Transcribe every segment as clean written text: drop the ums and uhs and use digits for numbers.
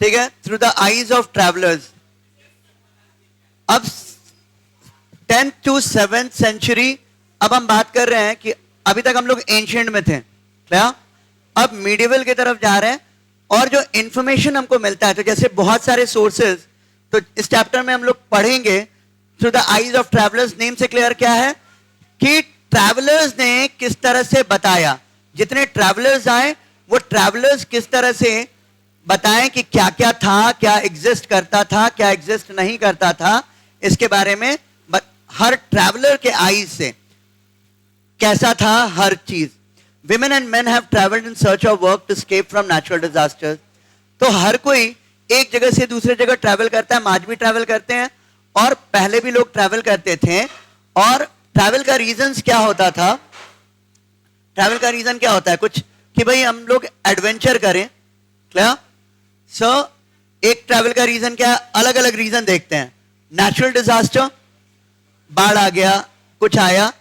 ठीक है, through the eyes of travellers. अब 10th to 7th सेंचुरी, अब हम बात कर रहे हैं कि अभी तक हम लोग एंशिएंट में थे क्या, अब मीडिएवल की तरफ जा रहे हैं। और जो इंफॉर्मेशन हमको मिलता है, तो जैसे बहुत सारे सोर्सेज, तो इस चैप्टर में हम लोग पढ़ेंगे through the eyes of travellers. Name से क्लियर क्या है कि ट्रैवलर्स ने किस तरह से बताया, जितने ट्रैवलर्स आए वो ट्रैवलर्स किस तरह से बताएं कि क्या क्या था, क्या एग्जिस्ट करता था, क्या एग्जिस्ट नहीं करता था, इसके बारे में हर ट्रैवलर के आईज से कैसा था हर चीज। Women and men have traveled in search of work to escape from natural disasters. तो हर कोई एक जगह से दूसरे जगह ट्रैवल करता है, हम आज भी ट्रैवल करते हैं और पहले भी लोग ट्रैवल करते थे। और ट्रैवल का रीजन क्या होता था, ट्रैवल का रीजन क्या होता है, कुछ कि भाई हम लोग एडवेंचर करें क्या। सो एक ट्रैवल का रीजन क्या, अलग अलग रीजन देखते हैं। नेचुरल डिजास्टर, बाढ़ आ गया, कुछ आया,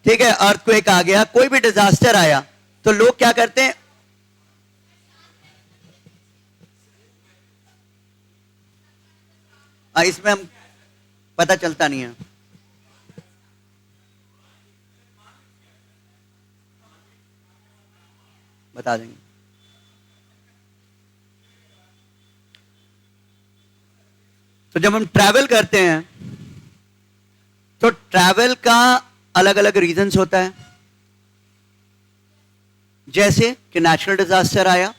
ठीक है, अर्थक्वेक आ गया, कोई भी डिजास्टर आया, तो लोग क्या करते हैं, इसमें हम पता चलता नहीं है, बता देंगे। तो जब हम ट्रैवल करते हैं तो ट्रैवल का अलग अलग रीजंस होता है। जैसे कि नेचुरल डिजास्टर आया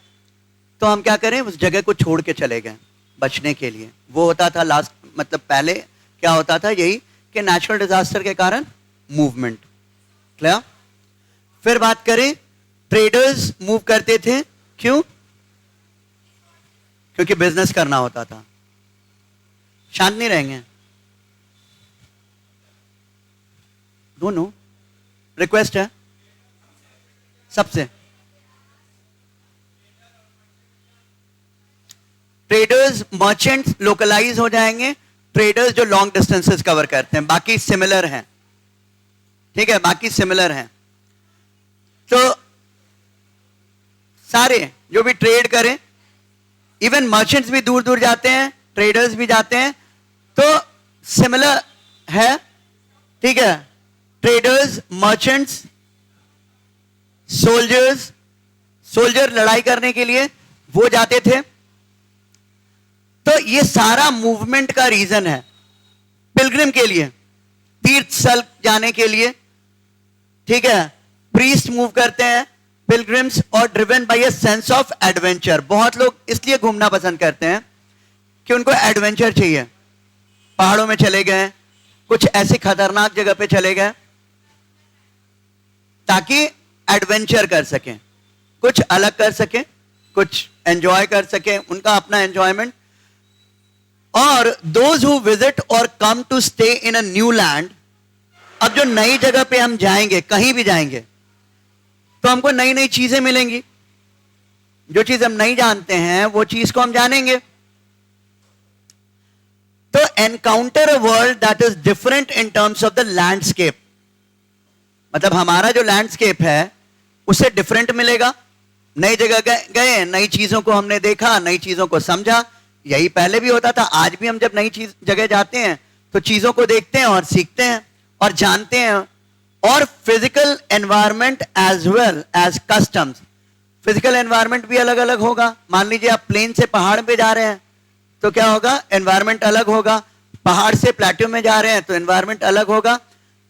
तो हम क्या करें, उस जगह को छोड़ के चले गए बचने के लिए। वो होता था लास्ट, मतलब पहले क्या होता था, यही कि नेचुरल डिजास्टर के कारण मूवमेंट। क्लियर। फिर बात करें, ट्रेडर्स मूव करते थे, क्यों, क्योंकि बिजनेस करना होता था। शांत नहीं रहेंगे दोनों, रिक्वेस्ट है सबसे। ट्रेडर्स, मर्चेंट्स लोकलाइज हो जाएंगे, ट्रेडर्स जो लॉन्ग डिस्टेंसेस कवर करते हैं, बाकी सिमिलर हैं, ठीक है, बाकी सिमिलर हैं। तो सारे जो भी ट्रेड करें, इवन मर्चेंट्स भी दूर दूर जाते हैं, ट्रेडर्स भी जाते हैं, तो सिमिलर है, ठीक है। ट्रेडर्स, मर्चेंट्स, सोल्जर्स, सोल्जर लड़ाई करने के लिए वो जाते थे। तो ये सारा मूवमेंट का रीजन है। पिलग्रिम के लिए, तीर्थ स्थल जाने के लिए, ठीक है, प्रीस्ट मूव करते हैं, पिलग्रिम्स, और driven by a sense of adventure. बहुत लोग इसलिए घूमना पसंद करते हैं कि उनको एडवेंचर चाहिए। पहाड़ों में चले गए, कुछ ऐसी खतरनाक जगह पे चले गए ताकि एडवेंचर कर सकें, कुछ अलग कर सकें, कुछ एंजॉय कर सकें, उनका अपना एंजॉयमेंट। और दोज हु विजिट और come to stay in a new land, अब जो नई जगह पे हम जाएंगे, कहीं भी जाएंगे, तो हमको नई नई चीजें मिलेंगी। जो चीज हम नहीं जानते हैं वो चीज को हम जानेंगे। तो encounter a world that is different in terms of the landscape, मतलब हमारा जो लैंडस्केप है उससे डिफरेंट मिलेगा। नई जगह गए, नई चीजों को हमने देखा, नई चीजों को समझा। यही पहले भी होता था, आज भी हम जब नई चीज जगह जाते हैं तो चीजों को देखते हैं और सीखते हैं और जानते हैं। और physical environment as well as customs, physical environment भी अलग अलग होगा। मान लीजिए आप प्लेन से पहाड़ पे जा रहे हैं तो क्या होगा, एनवायरनमेंट अलग होगा। पहाड़ से प्लेट्यू में जा रहे हैं तो एनवायरनमेंट अलग होगा।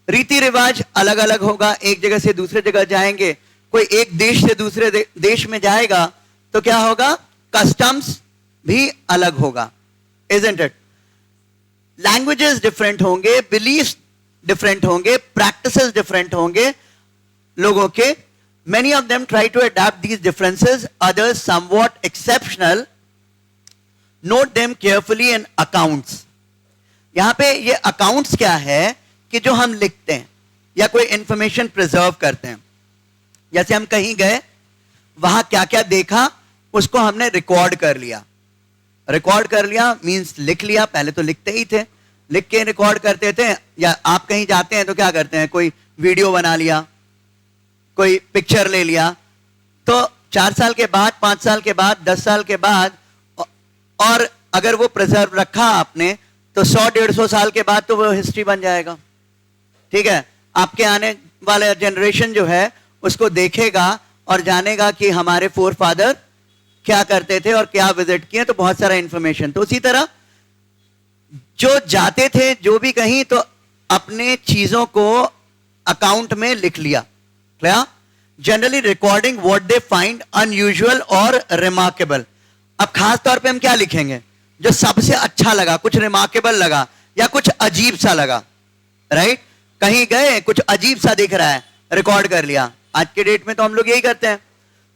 रीति रिवाज अलग अलग होगा, एक जगह से दूसरे जगह जाएंगे, कोई एक देश से दूसरे देश में जाएगा तो क्या होगा, कस्टम्स भी अलग होगा, isn't it? लैंग्वेजेस डिफरेंट होंगे, बिलीफ डिफरेंट होंगे, प्रैक्टिसेस डिफरेंट होंगे लोगों के। Many of them try to adapt these differences, others somewhat exceptional. Note them carefully in accounts. यहां पे ये accounts क्या है कि जो हम लिखते हैं या कोई इंफॉर्मेशन प्रिजर्व करते हैं। जैसे हम कहीं गए, वहां क्या क्या देखा उसको हमने रिकॉर्ड कर लिया। रिकॉर्ड कर लिया मींस लिख लिया, पहले तो लिखते ही थे, लिख के रिकॉर्ड करते थे। या आप कहीं जाते हैं तो क्या करते हैं, कोई वीडियो बना लिया, कोई पिक्चर ले लिया, तो 4 साल के बाद, 5 साल के बाद, 10 साल के बाद और अगर वो प्रिजर्व रखा आपने तो 100-150 साल के बाद तो वो हिस्ट्री बन जाएगा, ठीक है। आपके आने वाला जनरेशन जो है उसको देखेगा और जानेगा कि हमारे फोर फादर क्या करते थे और क्या विजिट किए, तो बहुत सारा इंफॉर्मेशन। तो उसी तरह जो जाते थे जो भी कहीं, तो अपने चीजों को अकाउंट में लिख लिया, क्या generally recording what they find unusual और रिमार्केबल। अब खास तौर पे हम क्या लिखेंगे, जो सबसे अच्छा लगा, कुछ रिमार्केबल लगा या कुछ अजीब सा लगा, राइट। कहीं गए कुछ अजीब सा दिख रहा है, रिकॉर्ड कर लिया। आज के डेट में तो हम लोग यही करते हैं,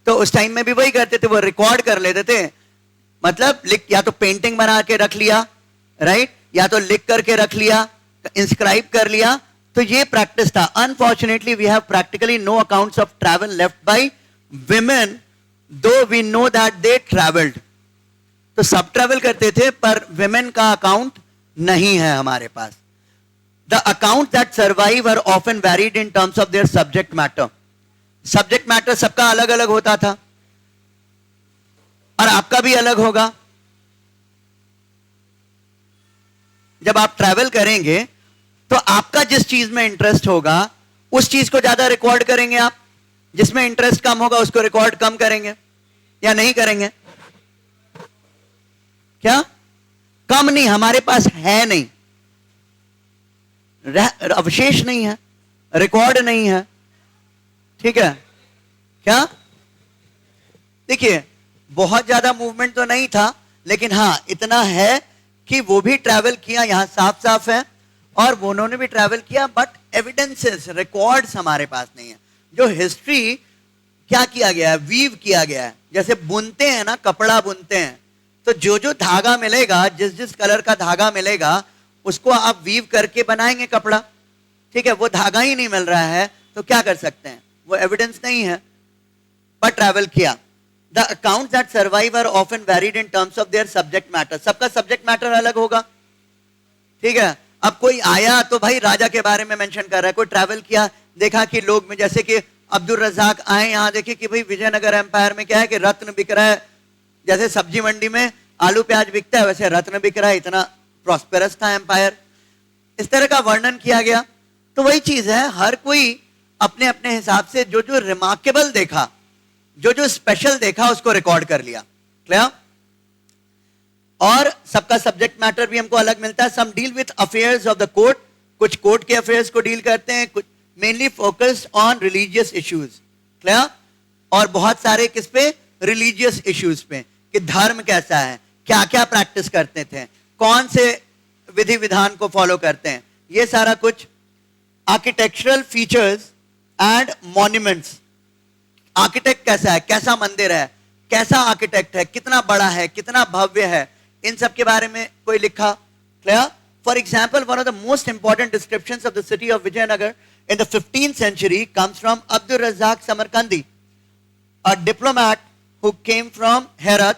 तो उस टाइम में भी वही करते थे, वो रिकॉर्ड कर लेते थे। मतलब लिख, या तो पेंटिंग बना के रख लिया, राइट, या तो लिख करके रख लिया, इंस्क्राइब कर लिया। तो ये प्रैक्टिस था। Unfortunately we have practically no accounts of travel left by women, though we know that they travelled. तो सब ट्रैवल करते थे, पर विमेन का अकाउंट नहीं है हमारे पास। The account that survive are often varied in terms of their subject matter. Subject matter सबका अलग अलग होता था, और आपका भी अलग होगा। जब आप ट्रैवल करेंगे तो आपका जिस चीज में इंटरेस्ट होगा उस चीज को ज्यादा रिकॉर्ड करेंगे आप, जिसमें इंटरेस्ट कम होगा उसको रिकॉर्ड कम करेंगे या नहीं करेंगे। क्या कम नहीं, हमारे पास है नहीं, अवशेष नहीं है, रिकॉर्ड नहीं है, ठीक है। क्या देखिए, बहुत ज्यादा मूवमेंट तो नहीं था, लेकिन हां इतना है कि वो भी ट्रैवल किया, यहां साफ साफ है, और वो उन्होंने भी ट्रैवल किया, बट एविडेंसेस, रिकॉर्ड्स हमारे पास नहीं है। जो हिस्ट्री क्या किया गया है, वीव किया गया है। जैसे बुनते हैं ना, कपड़ा बुनते हैं, तो जो जो धागा मिलेगा, जिस जिस कलर का धागा मिलेगा उसको आप वीव करके बनाएंगे कपड़ा, ठीक है। वो धागा ही नहीं मिल रहा है तो क्या कर सकते हैं, वो एविडेंस नहीं है, पर ट्रैवल किया। The accounts that survive are often varied in terms of their subject matter. सबका सब्जेक्ट मैटर अलग होगा, ठीक है। अब कोई आया तो भाई राजा के बारे में मेंशन कर रहा है, कोई ट्रैवल किया, देखा कि लोग में, जैसे कि अब्दुल रज़ाक आए यहाँ, देखे कि भाई विजयनगर एम्पायर में क्या है कि रत्न बिक रहा है। जैसे सब्जी मंडी में आलू प्याज बिकता है, वैसे रत्न बिक रहा है, इतना प्रॉस्पेरस था एम्पायर। इस तरह का वर्णन किया गया। तो वही चीज है, हर कोई अपने अपने हिसाब से जो जो रिमार्केबल देखा, जो जो स्पेशल देखा, उसको रिकॉर्ड कर लिया, क्लियर। और सबका सब्जेक्ट मैटर भी हमको अलग मिलता है। Some deal with affairs of the court, कुछ कोर्ट के अफेयर्स को डील करते हैं, कुछ mainly focused on religious issues, clear. और बहुत सारे किस पे, रिलीजियस इश्यूज पे, कि धर्म कैसा है, क्या क्या प्रैक्टिस करते थे, कौन से विधि विधान को फॉलो करते हैं, ये सारा कुछ। Architectural features and monuments, architect कैसा है, कैसा मंदिर है, कैसा आर्किटेक्ट है, कितना बड़ा है, कितना भव्य है, इन सब के बारे में कोई लिखा, clear. For example, one of the most important descriptions of the city of Vijayanagar in the 15th century comes from Abdul Razzaq Samarkandi, a diplomat who came from Herat.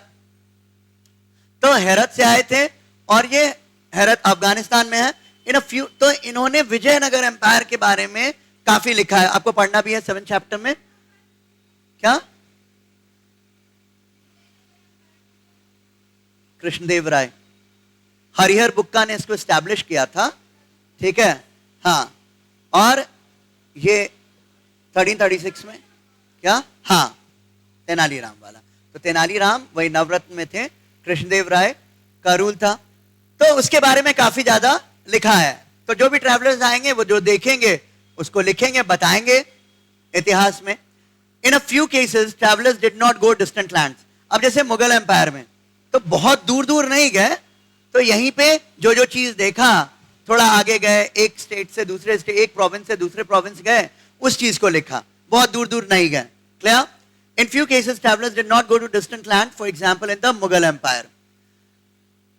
तो हेरत से आए थे, और ये हेरत अफगानिस्तान में है। इन अ फ्यू, तो इन्होंने विजयनगर एम्पायर के बारे में काफी लिखा है, आपको पढ़ना भी है 7th चैप्टर में। क्या कृष्णदेव राय, हरिहर बुक्का ने इसको एस्टैब्लिश किया था, ठीक है। हाँ, और ये 1336 में, क्या, हाँ, तेनालीराम वाला। तो तेनालीराम वही नवरत्न में थे, कृष्णदेव राय का रूल था। तो उसके बारे में काफी ज्यादा लिखा है। तो जो भी ट्रैवलर्स आएंगे वो जो देखेंगे उसको लिखेंगे, बताएंगे इतिहास में। In a few cases travellers did not go distant lands. अब जैसे मुगल एम्पायर में तो बहुत दूर दूर नहीं गए, तो यहीं पे जो जो चीज देखा, थोड़ा आगे गए, एक स्टेट से दूसरे स्टेट, एक प्रोविंस से दूसरे प्रोविंस गए, उस चीज को लिखा, बहुत दूर दूर नहीं गए, clear. In few cases travellers did not go to distant land, for example in the Mughal empire.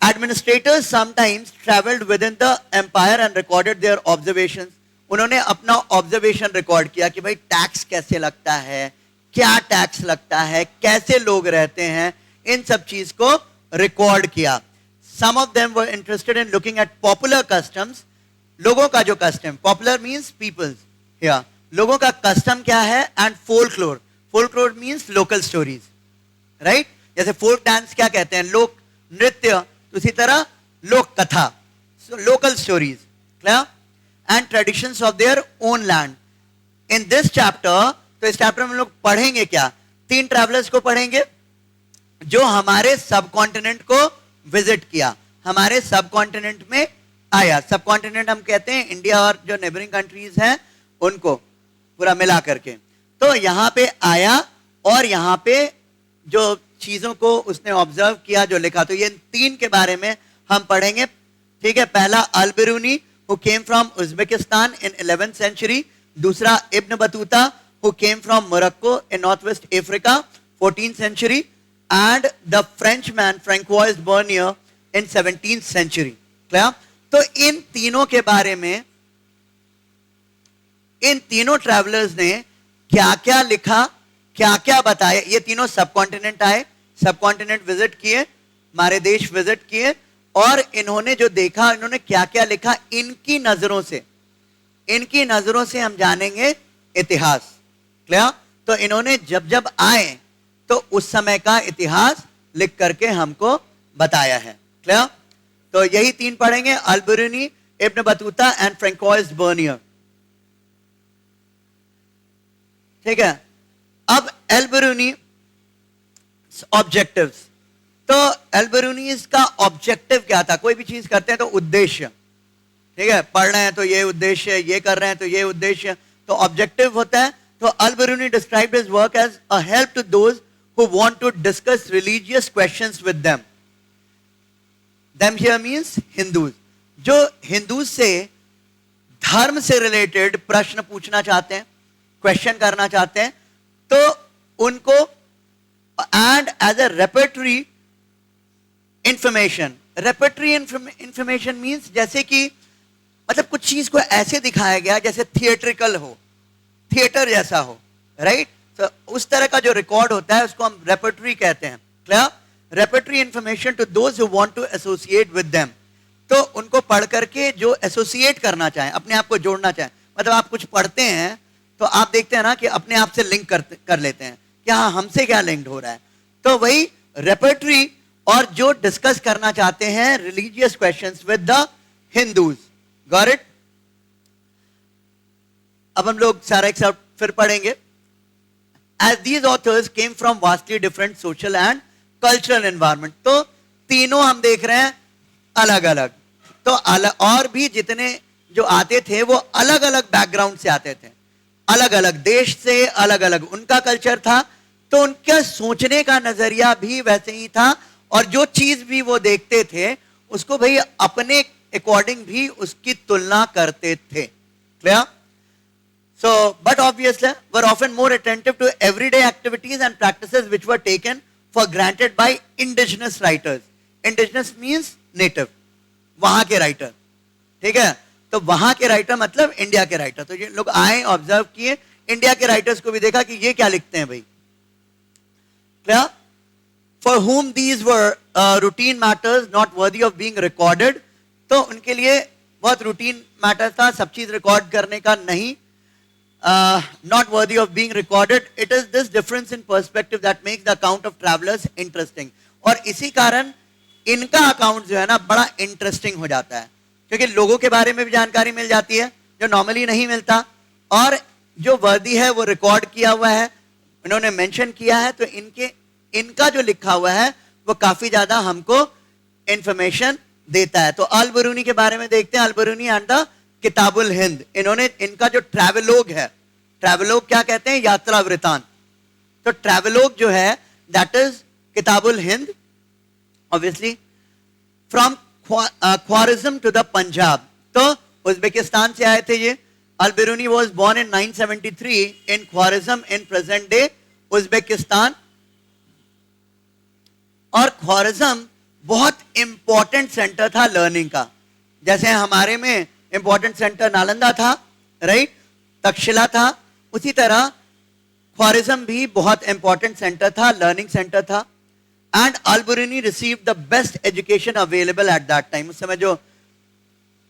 Administrators sometimes travelled within the empire and recorded their observations. उन्होंने अपना ऑब्जर्वेशन रिकॉर्ड किया कि भाई टैक्स कैसे लगता है, क्या टैक्स लगता है, कैसे लोग रहते हैं, इन सब चीज को रिकॉर्ड किया। Some of them were interested in looking at popular customs. लोगों का जो custom, popular means people's, yeah, लोगों का कस्टम क्या है, and folklore. Folklore means local stories, right? जैसे folk dance क्या कहते हैं, लोक नृत्य, उसी तरह लोक कथा, local stories, clear, and traditions of their own land. In this chapter, तो इस चैप्टर में हम लोग पढ़ेंगे क्या? 3 ट्रैवलर्स को पढ़ेंगे जो हमारे सब कॉन्टिनेंट को विजिट किया, हमारे सब कॉन्टिनेंट में आया। सब कॉन्टिनेंट हम कहते हैं इंडिया और जो नेबरिंग कंट्रीज हैं उनको पूरा मिला करके। तो यहां पे आया और यहां पे जो चीजों को उसने ऑब्जर्व किया, जो लिखा, तो ये 3 के बारे में हम पढ़ेंगे, ठीक है। पहला Al Biruni who came from Uzbekistan in 11th century, दूसरा Ibn Battuta who came from Morocco in north west Africa 14th century, and the French man Francois Bernier in 17th century, clear. तो इन तीनों के बारे में, इन तीनों travellers ने क्या क्या लिखा, क्या क्या बताया। ये तीनों सब कॉन्टिनेंट आए, सब कॉन्टिनेंट विजिट किए, हमारे देश विजिट किए, और इन्होंने जो देखा, इन्होंने क्या क्या लिखा, इनकी नजरों से, इनकी नजरों से हम जानेंगे इतिहास, क्लियर। तो इन्होंने जब जब आए तो उस समय का इतिहास लिख करके हमको बताया है, क्लियर। तो यही 3 पढ़ेंगे, Al Biruni, Ibn Battuta and Francois Bernier, ठीक है। अब अल बिरूनी ऑब्जेक्टिव्स, तो अल बिरूनी का ऑब्जेक्टिव क्या था? कोई भी चीज करते हैं तो उद्देश्य, ठीक है, पढ़ रहे हैं तो ये उद्देश्य, ये कर रहे हैं तो ये उद्देश्य, तो ऑब्जेक्टिव होता है। तो Al Biruni described his work as a help to those who want to discuss religious questions with them. Them here means Hindus, जो हिंदूज से धर्म से रिलेटेड प्रश्न पूछना चाहते हैं, क्वेश्चन करना चाहते हैं, तो उनको, and as a repertory information. Repertory information means जैसे कि मतलब कुछ चीज को ऐसे दिखाया गया जैसे थिएट्रिकल हो, थिएटर जैसा हो, राइट। तो उस तरह का जो रिकॉर्ड होता है उसको हम रेपर्टरी कहते हैं, clear. Repertory information to those who want to associate with them, तो उनको पढ़ करके जो एसोसिएट करना चाहें, अपने आप को जोड़ना चाहें, मतलब आप कुछ पढ़ते हैं तो आप देखते हैं ना कि अपने आप से लिंक कर लेते हैं कि हाँ हमसे क्या लिंक्ड हो रहा है, तो वही रेपर्टरी, और जो डिस्कस करना चाहते हैं religious questions with the Hindus, got it. अब हम लोग सारा एक साथ फिर पढ़ेंगे। As these authors came from vastly different social and cultural environment, तो तीनों हम देख रहे हैं अलग अलग, तो और भी जितने जो आते थे वो अलग अलग बैकग्राउंड से आते थे, अलग अलग देश से, अलग अलग उनका कल्चर था, तो उनका सोचने का नजरिया भी वैसे ही था, और जो चीज भी वो देखते थे उसको भाई अपने अकॉर्डिंग भी उसकी तुलना करते थे, clear. So, but obviously, were often more attentive to everyday activities and practices which were taken for granted by indigenous writers. Indigenous means native, वहां के राइटर, ठीक है। तो वहां के राइटर मतलब इंडिया के राइटर। तो ये लोग आए, ऑब्जर्व किए, इंडिया के राइटर्स को भी देखा कि ये क्या लिखते हैं भाई, clear. For whom these were routine matters not worthy of being recorded, तो उनके लिए बहुत रूटीन मैटर था, सब चीज रिकॉर्ड करने का नहीं, not worthy of being recorded. It is this difference in perspective that makes the account of travelers interesting. और इसी कारण इनका अकाउंट जो है ना बड़ा इंटरेस्टिंग हो जाता है, क्योंकि लोगों के बारे में भी जानकारी मिल जाती है जो नॉर्मली नहीं मिलता, और जो वर्दी है वो रिकॉर्ड किया हुआ है, इन्होंने मेंशन किया है, तो इनका जो लिखा हुआ है वो काफी ज्यादा हमको इंफॉर्मेशन देता है। तो अल बिरूनी के बारे में देखते हैं, अल बिरूनी एंड द किताबुल हिंद। इन्होंने इनका जो ट्रैवलोग है, ट्रैवलोग क्या कहते हैं? यात्रा वृतांत। तो ट्रैवलोग जो है that is Kitabul Hind, obviously from Khwarizm to the Punjab. तो उज्बेकिस्तान से आए थे ये। Al Biruni was born in 973 in Khwarizm in present day Uzbekistan. और ख्वारिज्म बहुत इंपॉर्टेंट सेंटर था लर्निंग का, जैसे हमारे में इंपॉर्टेंट सेंटर नालंदा था, राइट, तक्षशिला था, उसी तरह ख्वारिज्म भी बहुत इंपॉर्टेंट सेंटर था, लर्निंग सेंटर था। And al Biruni received the best education available at that time. उस समय जो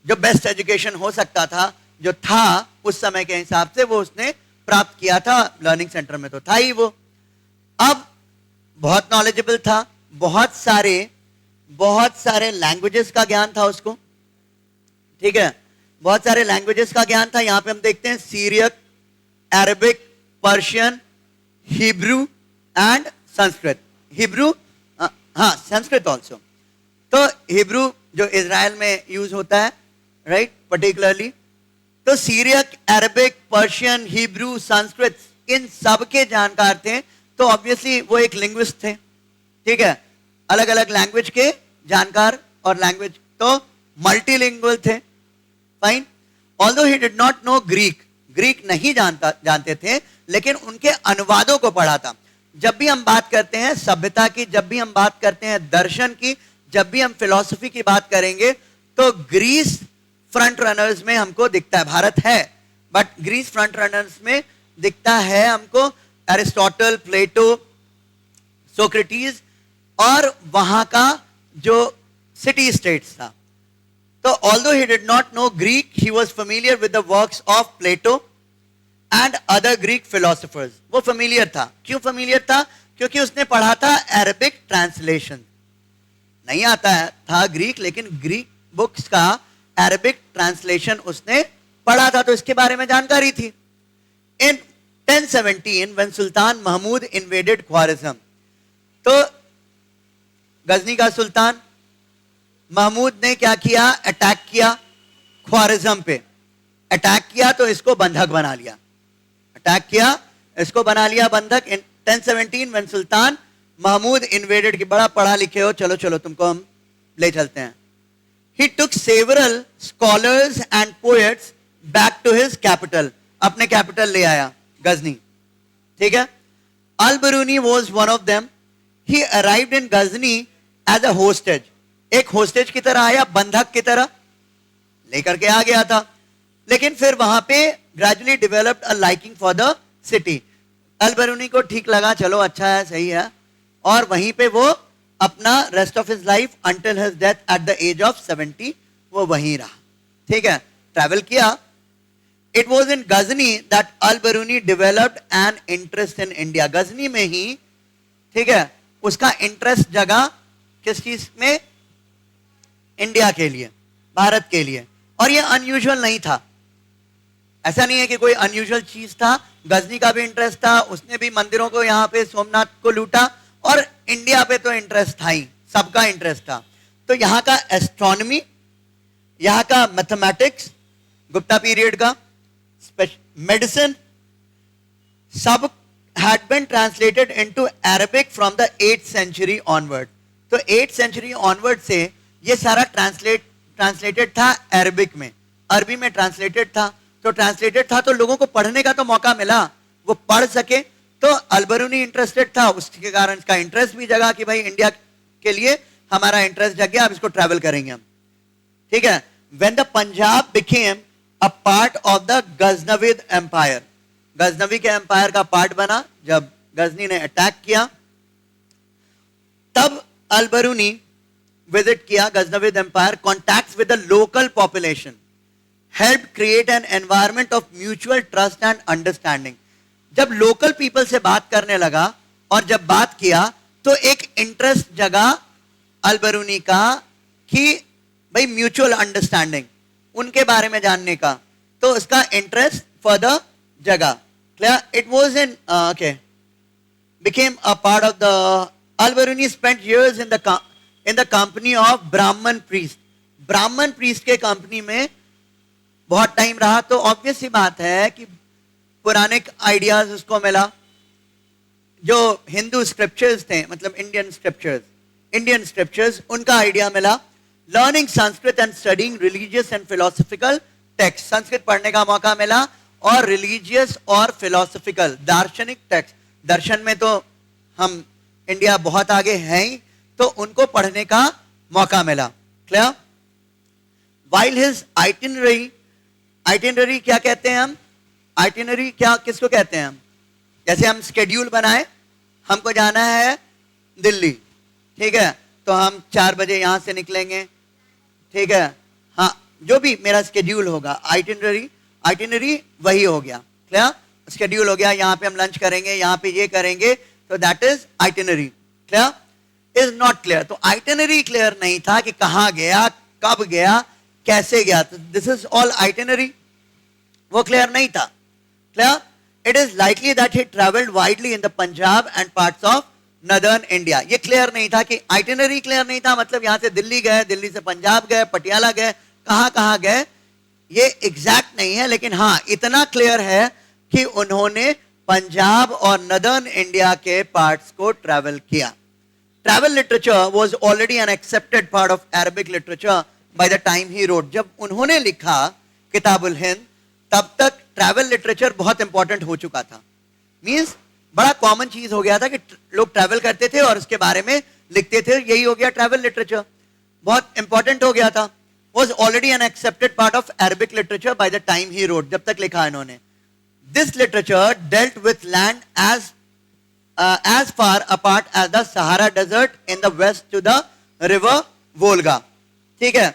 बेस्ट एजुकेशन हो सकता था, जो था उस समय के हिसाब से, वो उसने प्राप्त किया था लर्निंग सेंटर में, तो था ही वो। अब बहुत नॉलेजेबल था, बहुत सारे बहुत सारे लैंग्वेजेस का ज्ञान था उसको, ठीक है, बहुत सारे लैंग्वेजेस का ज्ञान था। यहां पे हम देखते हैं Syriac, Arabic, Persian, Hebrew and Sanskrit. Hebrew, हाँ संस्कृत ऑल्सो। तो हिब्रू जो इजराइल में यूज होता है, राइट, पर्टिकुलरली। तो Syriac, Arabic, Persian, Hebrew, Sanskrit, इन सब के जानकार थे। तो ऑब्वियसली वो एक लिंग्विस्ट थे, ठीक है, अलग अलग लैंग्वेज के जानकार, और लैंग्वेज तो मल्टीलिंगुअल थे, fine. Although he did not know Greek, Greek नहीं जानते थे, लेकिन उनके अनुवादों को पढ़ा था। जब भी हम बात करते हैं सभ्यता की, जब भी हम बात करते हैं दर्शन की, जब भी हम फिलॉसफी की बात करेंगे, तो ग्रीस फ्रंट रनर्स में हमको दिखता है। भारत है, बट ग्रीस फ्रंट रनर्स में दिखता है हमको एरिस्टोटल, प्लेटो, सोक्रेटिस, और वहां का जो सिटी स्टेट्स था। तो although he did not know Greek, he was familiar with the works of Plato and other Greek philosophers. वो फेमिलियर था, क्यों फेमिलियर था? क्योंकि उसने पढ़ा था अरबिक ट्रांसलेशन। नहीं आता था ग्रीक, लेकिन ग्रीक बुक्स का अरबिक ट्रांसलेशन उसने पढ़ा था, तो इसके बारे में जानकारी थी। इन 1017 when सुल्तान महमूद इन्वेडेड ख्वारिज़म, तो गजनी का सुल्तान महमूद ने क्या किया? अटैक किया ख्वारिज़म पे। अटैक किया तो इसको बंधक बना लिया, अटैक किया इसको बना लिया बंधक। इन 1017 when सुल्तान महमूद इन्वेडेड, की बड़ा पढ़ा लिखे हो, चलो चलो तुमको हम ले चलते हैं। He took several scholars and poets back to his capital, अपने कैपिटल ले आया गजनी, ठीक है। Al-Biruni was one of them. He arrived in Ghazni as a hostage, एक होस्टेज की तरह आया, बंधक की तरह लेकर के आ गया था। लेकिन फिर वहां पे gradually developed a liking for the city. Al Biruni को ठीक लगा, चलो अच्छा है, सही है, और वहीं पे वो अपना rest of his life until his death at the age of 70 वो वहीं रहा, ठीक है, ट्रैवल किया। It was in Ghazni that Al Biruni developed an interest in India. Ghazni में ही, ठीक है, उसका इंटरेस्ट जगा किस चीज में? इंडिया के लिए, भारत के लिए। और ये अनयूजुअल नहीं था, ऐसा नहीं है कि कोई अनयूजुअल चीज था। गजनी का भी इंटरेस्ट था, उसने भी मंदिरों को यहाँ पे सोमनाथ को लूटा, और इंडिया पे तो इंटरेस्ट था ही, सबका इंटरेस्ट था। तो यहाँ का एस्ट्रोनॉमी, यहाँ का मैथमेटिक्स, गुप्ता पीरियड का मेडिसिन, सब had been translated into Arabic from the 8th century onward. तो 8th century onward से ये सारा ट्रांसलेटेड था अरबिक में, अरबी में ट्रांसलेटेड था। तो ट्रांसलेटेड था तो लोगों को पढ़ने का तो मौका मिला, वो पढ़ सके। तो अल-बरूनी इंटरेस्टेड था, उसके कारण इसका इंटरेस्ट भी जगा कि भाई इंडिया के लिए हमारा इंटरेस्ट जग गया, अब इसको ट्रैवल करेंगे हम, ठीक है। When the Punjab became a part of the Ghaznavid empire, Ghaznavi के एम्पायर का पार्ट बना, जब गजनी ने अटैक किया, तब अल-बरूनी विजिट किया Ghaznavid Empire, contacts with the local population, help create an environment of mutual trust and understanding. जब local people से बात करने लगा और जब बात किया तो एक इंटरेस्ट जगा अल-बरूनी का कि भाई म्यूचुअल अंडरस्टैंडिंग, उनके बारे में जानने का, तो उसका इंटरेस्ट फर्दर जगह। Clear? It was in became a part of the Al-Biruni spent years in the company of Brahman priest. Brahman priest के कंपनी में बहुत टाइम रहा, तो ऑब्वियस सी बात है कि पुराने आइडियाज उसको मिला। जो हिंदू स्क्रिप्चर्स थे, मतलब इंडियन स्क्रिप्चर्स, उनका आइडिया मिला। Learning Sanskrit and studying religious and philosophical text, Sanskrit पढ़ने का मौका मिला, और रिलीजियस और फिलोसफिकल दार्शनिक टेक्स्ट, दर्शन में तो हम इंडिया बहुत आगे हैं ही, तो उनको पढ़ने का मौका मिला। क्लियर? वाइल हिज आइटिनरी क्या कहते हैं हम? आइटिनरी क्या किसको कहते हैं हम? जैसे हम स्केड्यूल बनाए, हमको जाना है दिल्ली, ठीक है, तो हम 4 बजे यहां से निकलेंगे, ठीक है, हाँ, जो भी मेरा स्केड्यूल होगा, आइटिनरी वही हो गया। क्लियर? स्केड्यूल हो गया, यहाँ पे हम लंच करेंगे, यहाँ पे ये करेंगे, तो that is itinerary. Clear? Is not clear. तो आइटिनरी क्लियर नहीं था कि कहां गया, कब गया, कैसे गया। दिस इज ऑल आइटिनरी, वो क्लियर नहीं था। Clear? It is likely that he travelled widely in the Punjab and parts of northern India. ये क्लियर नहीं था कि आइटिनरी क्लियर नहीं था, मतलब यहां से दिल्ली गए, दिल्ली से पंजाब गए, पटियाला गए, कहां कहां गए ये एग्जैक्ट नहीं है, लेकिन हां इतना क्लियर है कि उन्होंने पंजाब और नदर्न इंडिया के पार्ट्स को ट्रैवल किया। Travel literature was already an accepted part of Arabic literature by the time he wrote. जब उन्होंने लिखा किताबुल हिंद तब तक ट्रैवल लिटरेचर बहुत इंपॉर्टेंट हो चुका था। मींस बड़ा कॉमन चीज हो गया था कि लोग ट्रैवल करते थे और उसके बारे में लिखते थे, यही हो गया ट्रैवल लिटरेचर, बहुत इंपॉर्टेंट हो गया था। was already an accepted part of Arabic literature by the time he wrote, जब तक लिखा इन्होंने। This literature dealt with land as far apart as the Sahara Desert in the west to the river Volga। ठीक है,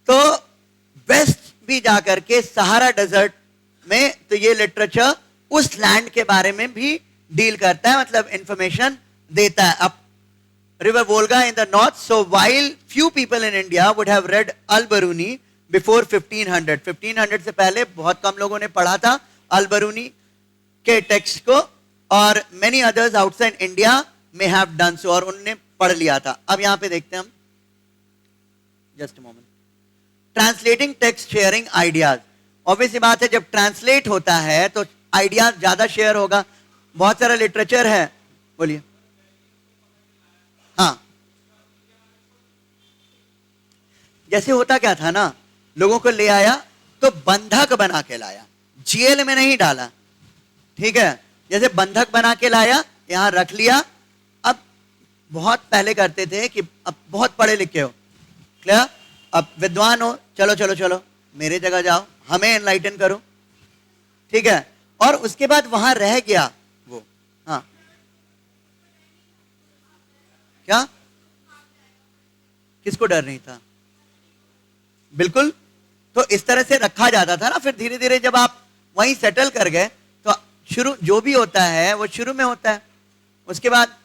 तो waste भी जाकर के सहारा डेजर्ट में तो ये लिटरेचर उस लैंड के बारे में भी डील करता है, मतलब इंफॉर्मेशन देता है। अब river Volga in the north, so while few people in India would have read Al-Biruni before 1500, 1500 से पहले बहुत कम लोगों ने पढ़ा था Al-Biruni के टेक्स्ट को, और many others outside India may have done so, और उन्होंने पढ़ लिया था। अब यहाँ पे देखते हैं हम, just a moment, translating text sharing ideas। Obvious सी बात है, जब ट्रांसलेट होता है तो आइडियाज ज्यादा शेयर होगा। बहुत सारा लिटरेचर है, बोलिए। हाँ, जैसे होता क्या था ना, लोगों को ले आया तो बंधक बना के लाया, जेल में नहीं डाला। ठीक है, जैसे बंधक बना के लाया, यहां रख लिया। अब बहुत पहले करते थे कि अब बहुत पढ़े लिखे हो, क्लियर, अब विद्वान हो, चलो चलो चलो मेरे जगह जाओ, हमें एनलाइटन करो। ठीक है, और उसके बाद वहां रह गया वो। हाँ, क्या किसको डर नहीं था? बिल्कुल, तो इस तरह से रखा जाता था ना। फिर धीरे धीरे जब आप वहीं सेटल कर गए तो शुरू जो भी होता है वो शुरू में होता है, उसके बाद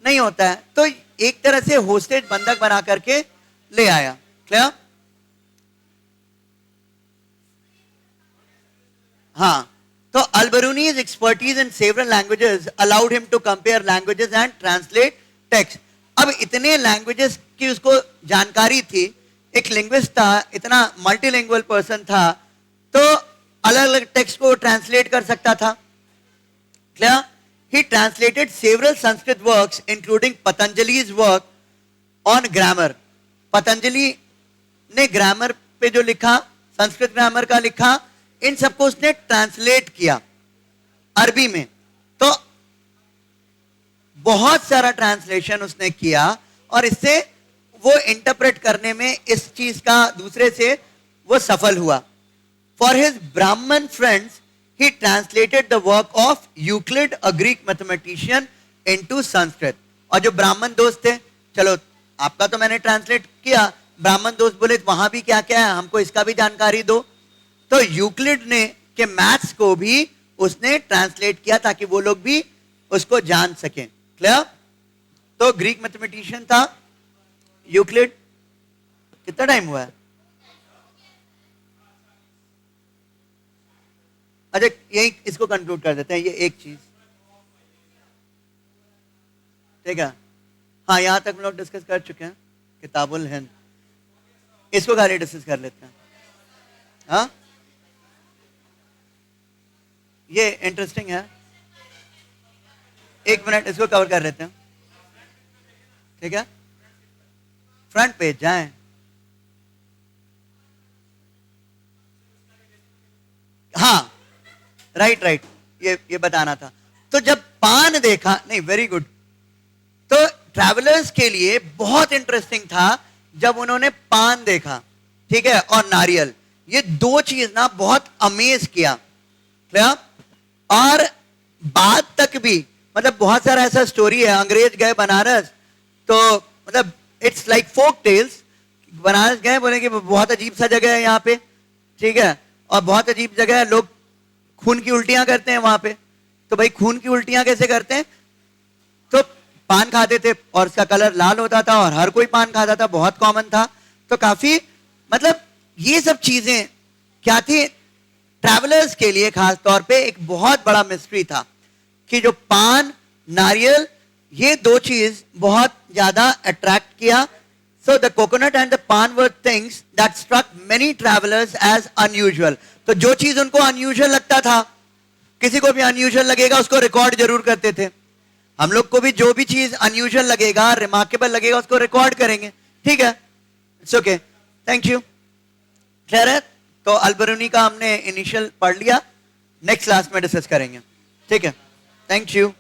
नहीं होता है। तो एक तरह से होस्टेज बंधक बना करके ले आया। क्लियर? हाँ, तो अल-बरूनी's expertise in several languages allowed him to compare languages and translate text। अब इतने लैंग्वेजेस की उसको जानकारी थी, एक लिंग्विस्ट था, इतना मल्टीलिंगुअल पर्सन था, तो अलग अलग टेक्स्ट को ट्रांसलेट कर सकता था। Clear? He translated several Sanskrit works including Patanjali's work on grammar. Patanjali ने ग्रामर पे जो लिखा, संस्कृत ग्रामर का लिखा, इन सबको उसने ट्रांसलेट किया अरबी में। तो बहुत सारा ट्रांसलेशन उसने किया और इससे वो इंटरप्रेट करने में इस चीज का दूसरे से वो सफल हुआ। फॉर हिज ब्राह्मण friends he translated the work of Euclid, a Greek mathematician, into Sanskrit. और जो ब्राह्मण दोस्त थे, चलो आपका तो मैंने ट्रांसलेट किया, ब्राह्मण दोस्त बोले वहां भी क्या क्या है, हमको इसका भी जानकारी दो। तो यूक्लिड ने के मैथ्स को भी उसने ट्रांसलेट किया ताकि वो लोग भी उसको जान सकें। क्लियर? तो ग्रीक मैथमेटिशियन था यूक्लिड। कितना टाइम हुआ है? अच्छा, यही इसको कंक्लूड कर देते हैं, ये एक चीज। ठीक है, हाँ, यहां तक हम लोग डिस्कस कर चुके हैं किताबुल हिंद, इसको खाली डिस्कस कर लेते हैं। हाँ, ये इंटरेस्टिंग है, एक मिनट इसको कवर कर लेते हैं। ठीक है, फ्रंट पेज जाएं। हाँ, राइट राइट, ये बताना था। तो जब पान देखा, नहीं, वेरी गुड, तो ट्रैवलर्स के लिए बहुत इंटरेस्टिंग था जब उन्होंने पान देखा, ठीक है, और नारियल, ये दो चीज ना बहुत अमेज किया। क्लियर? और बाद तक भी, मतलब बहुत सारा ऐसा स्टोरी है, अंग्रेज गए बनारस, तो मतलब it's like folk tales, Banaras गए, बोले कि बहुत अजीब सा जगह है यहाँ पे, ठीक है, और बहुत अजीब जगह है, लोग खून की उल्टियां करते हैं वहां पे। तो भाई खून की उल्टियां कैसे करते हैं? तो पान खाते थे और उसका कलर लाल होता था और हर कोई पान खाता था, बहुत कॉमन था। तो काफी मतलब ये सब चीजें क्या थी, ट्रैवलर्स के लिए खास तौर पे एक बहुत बड़ा मिस्ट्री था कि जो पान, नारियल, ये दो चीज बहुत ज्यादा अट्रैक्ट किया। So the coconut and the paan were things that struck many travellers as unusual. तो जो चीज उनको अनयूजुअल लगता था, किसी को भी अनयूजुअल लगेगा उसको रिकॉर्ड जरूर करते थे। हम लोग को भी जो भी चीज अनयूजुअल लगेगा, रिमार्केबल लगेगा, उसको रिकॉर्ड करेंगे। ठीक है, it's okay, thank you. Clear है? तो अल्बरूनी का हमने इनिशियल पढ़ लिया, नेक्स्ट क्लास में डिस्कस करेंगे। ठीक है, थैंक यू।